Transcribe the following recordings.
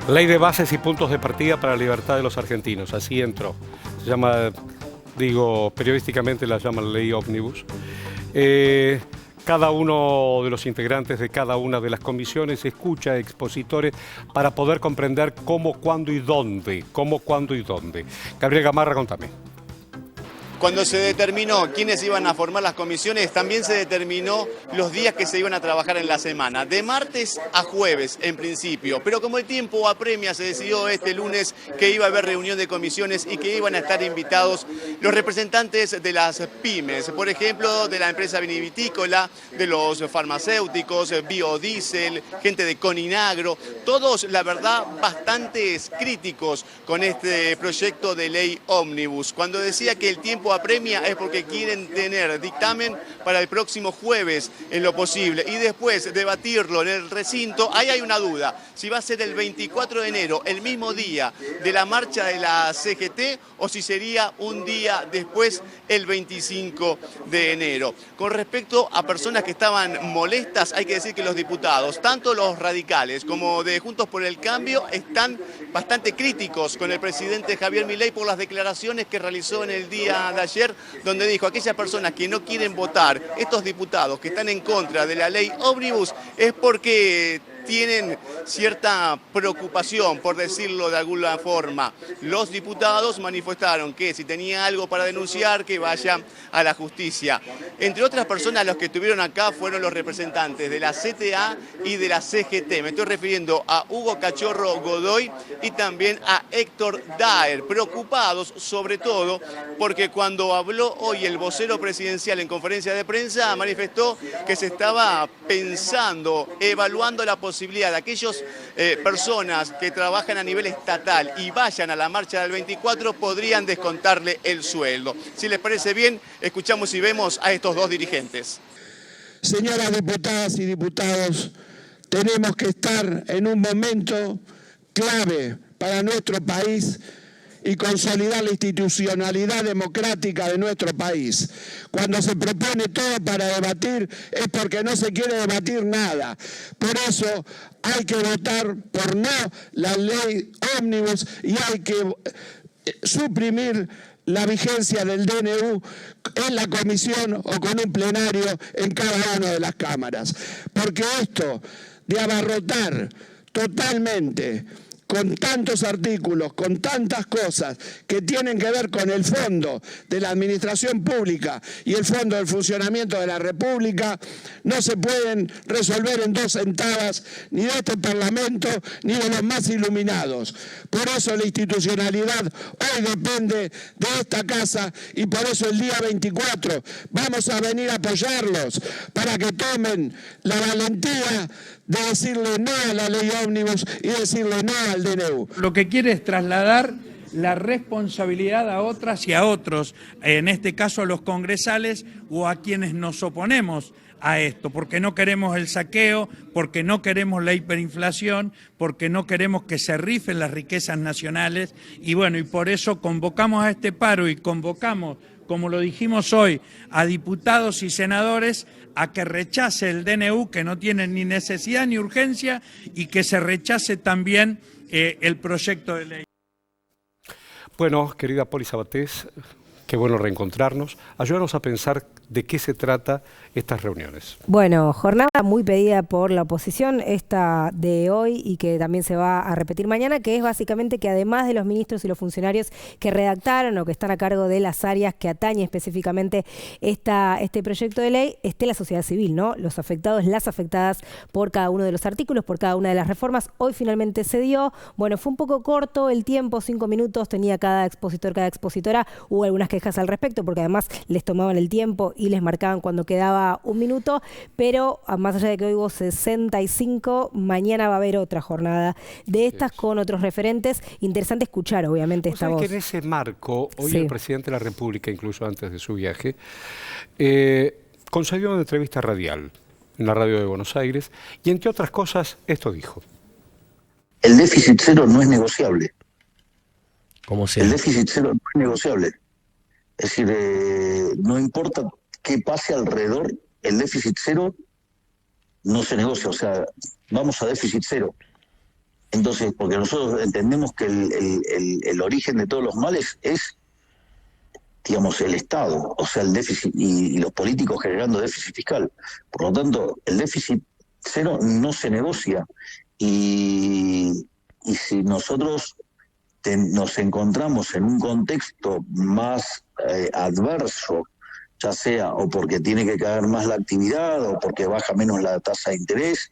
Ley de bases y puntos de partida para la libertad de los argentinos, así entró. Se llama, periodísticamente la llaman ley ómnibus. Cada uno de los integrantes de cada una de las comisiones escucha a expositores para poder comprender cómo, cuándo y dónde. Gabriel Gamarra, contame. Cuando se determinó quiénes iban a formar las comisiones, también se determinó los días que se iban a trabajar en la semana, de martes a jueves en principio, pero como el tiempo apremia, se decidió este lunes que iba a haber reunión de comisiones y que iban a estar invitados los representantes de las pymes, por ejemplo, de la empresa vinivitícola, de los farmacéuticos, biodiesel, gente de Coninagro, todos, la verdad, bastante críticos con este proyecto de ley ómnibus. Cuando decía que el tiempo apremia es porque quieren tener dictamen para el próximo jueves en lo posible y después debatirlo en el recinto. Ahí hay una duda, si va a ser el 24 de enero, el mismo día de la marcha de la CGT, o si sería un día después, el 25 de enero. Con respecto a personas que estaban molestas, hay que decir que los diputados, tanto los radicales como de Juntos por el Cambio, están bastante críticos con el presidente Javier Milei por las declaraciones que realizó en el día de ayer, donde dijo: aquellas personas que no quieren votar, estos diputados que están en contra de la ley ómnibus, es porque tienen cierta preocupación, por decirlo de alguna forma. Los diputados manifestaron que si tenía algo para denunciar, que vaya a la justicia. Entre otras personas, los que estuvieron acá fueron los representantes de la CTA y de la CGT. Me estoy refiriendo a Hugo Cachorro Godoy y también a Héctor Daer, preocupados sobre todo porque cuando habló hoy el vocero presidencial en conferencia de prensa, manifestó que se estaba pensando, evaluando la posibilidad de aquellas personas que trabajan a nivel estatal y vayan a la marcha del 24, podrían descontarle el sueldo. Si les parece bien, escuchamos y vemos a estos dos dirigentes. Señoras diputadas y diputados, tenemos que estar en un momento clave para nuestro país y consolidar la institucionalidad democrática de nuestro país. Cuando se propone todo para debatir es porque no se quiere debatir nada. Por eso hay que votar por no la ley ómnibus y hay que suprimir la vigencia del DNU en la comisión o con un plenario en cada una de las cámaras. Porque esto de abarrotar totalmente con tantos artículos, con tantas cosas que tienen que ver con el fondo de la administración pública y el fondo del funcionamiento de la República, no se pueden resolver en 2 centavos ni de este Parlamento ni de los más iluminados. Por eso la institucionalidad hoy depende de esta casa y por eso el día 24 vamos a venir a apoyarlos para que tomen la valentía de decirle no a la ley ómnibus y decirle no al DNU. Lo que quiere es trasladar la responsabilidad a otras y a otros, en este caso a los congresales o a quienes nos oponemos a esto, porque no queremos el saqueo, porque no queremos la hiperinflación, porque no queremos que se rifen las riquezas nacionales y bueno, y por eso convocamos a este paro y convocamos, como lo dijimos hoy, a diputados y senadores a que rechace el DNU, que no tiene ni necesidad ni urgencia, y que se rechace también el proyecto de ley. Bueno, querida Poli Sabatés, qué bueno reencontrarnos. Ayúdanos a pensar de qué se trata estas reuniones. Bueno, jornada muy pedida por la oposición, esta de hoy y que también se va a repetir mañana, que es básicamente que además de los ministros y los funcionarios que redactaron o que están a cargo de las áreas que atañe específicamente este proyecto de ley, esté la sociedad civil, ¿no? Los afectados, las afectadas por cada uno de los artículos, por cada una de las reformas. Hoy finalmente se dio. Bueno, fue un poco corto el tiempo, 5 minutos tenía cada expositor, cada expositora. Hubo algunas quejas al respecto porque además les tomaban el tiempo y les marcaban cuando quedaba 1 minuto, pero más allá de que hoy hubo 65, mañana va a haber otra jornada de estas con otros referentes. Interesante escuchar, obviamente, esta voz. Que en ese marco, hoy el presidente de la República, incluso antes de su viaje, concedió una entrevista radial en la radio de Buenos Aires y, entre otras cosas, esto dijo. El déficit cero no es negociable. ¿Cómo sea? El déficit cero no es negociable. Es decir, no importa qué pase alrededor, el déficit cero no se negocia. O sea, vamos a déficit cero. Entonces, porque nosotros entendemos que el origen de todos los males es, digamos, el Estado, o sea, el déficit y los políticos generando déficit fiscal. Por lo tanto, el déficit cero no se negocia. Y si nosotros nos encontramos en un contexto más adverso, ya sea o porque tiene que caer más la actividad o porque baja menos la tasa de interés,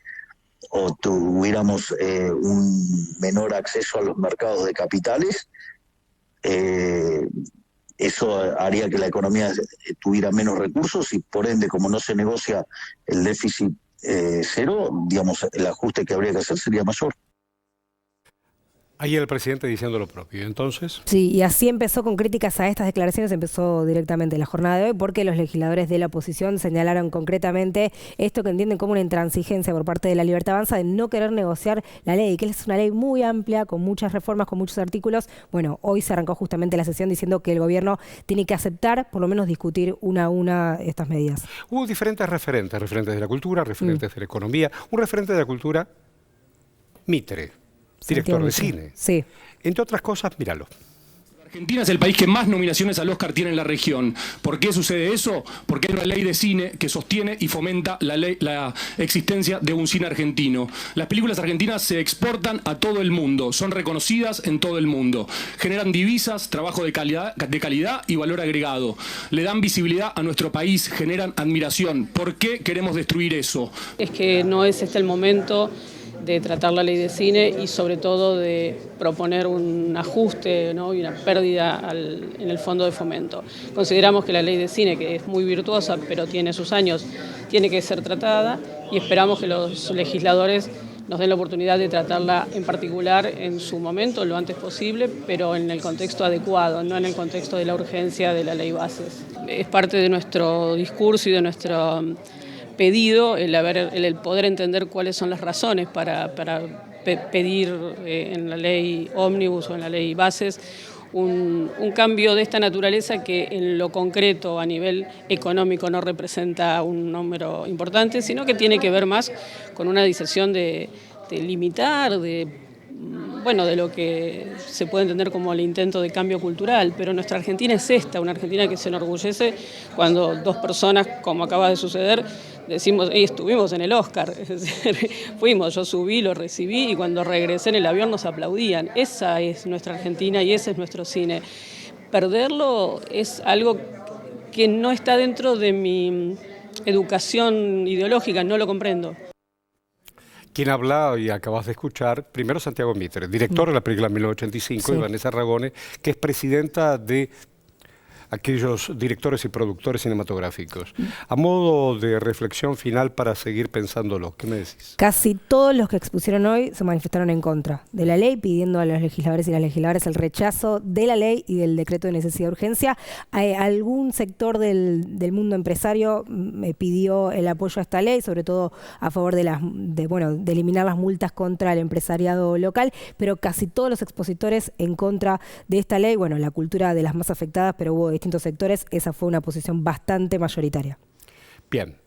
o tuviéramos un menor acceso a los mercados de capitales, eso haría que la economía tuviera menos recursos y por ende, como no se negocia el déficit cero, digamos, el ajuste que habría que hacer sería mayor. Ahí el presidente diciendo lo propio. Entonces, Sí, y así empezó con críticas a estas declaraciones, empezó directamente la jornada de hoy, porque los legisladores de la oposición señalaron concretamente esto que entienden como una intransigencia por parte de la Libertad Avanza de no querer negociar la ley, que es una ley muy amplia, con muchas reformas, con muchos artículos. Bueno, hoy se arrancó justamente la sesión diciendo que el gobierno tiene que aceptar, por lo menos discutir una a una estas medidas. hubo diferentes referentes de la cultura, referentes de la economía. Un referente de la cultura, Mitre, director de cine. Sí. Entre otras cosas, míralo. Argentina es el país que más nominaciones al Oscar tiene en la región. ¿Por qué sucede eso? Porque hay una ley de cine que sostiene y fomenta la existencia de un cine argentino. Las películas argentinas se exportan a todo el mundo, son reconocidas en todo el mundo. Generan divisas, trabajo de calidad y valor agregado. Le dan visibilidad a nuestro país, generan admiración. ¿Por qué queremos destruir eso? Es que no es este el momento de tratar la ley de cine y sobre todo de proponer un ajuste, ¿no? y una pérdida en el fondo de fomento. Consideramos que la ley de cine, que es muy virtuosa pero tiene sus años, tiene que ser tratada y esperamos que los legisladores nos den la oportunidad de tratarla en particular en su momento, lo antes posible, pero en el contexto adecuado, no en el contexto de la urgencia de la ley bases. Es parte de nuestro discurso y de nuestro pedido el poder entender cuáles son las razones para pedir en la ley ómnibus o en la ley bases un cambio de esta naturaleza que en lo concreto a nivel económico no representa un número importante, sino que tiene que ver más con una decisión de limitar, de lo que se puede entender como el intento de cambio cultural, pero nuestra Argentina es esta, una Argentina que se enorgullece cuando dos personas, como acaba de suceder, decimos, estuvimos en el Oscar, es decir, fuimos, yo subí, lo recibí y cuando regresé en el avión nos aplaudían. Esa es nuestra Argentina y ese es nuestro cine. Perderlo es algo que no está dentro de mi educación ideológica, no lo comprendo. Quien habla y acabas de escuchar, primero Santiago Mitre, director de la película 1985, Sí. y Vanessa Ragone, que es presidenta de aquellos directores y productores cinematográficos. A modo de reflexión final para seguir pensándolo, ¿qué me decís? Casi todos los que expusieron hoy se manifestaron en contra de la ley, pidiendo a los legisladores y las legisladoras el rechazo de la ley y del decreto de necesidad de urgencia. Algún sector del mundo empresario pidió el apoyo a esta ley, sobre todo a favor de eliminar las multas contra el empresariado local, pero casi todos los expositores en contra de esta ley. Bueno, la cultura de las más afectadas, pero hubo distintos sectores, esa fue una posición bastante mayoritaria. Bien.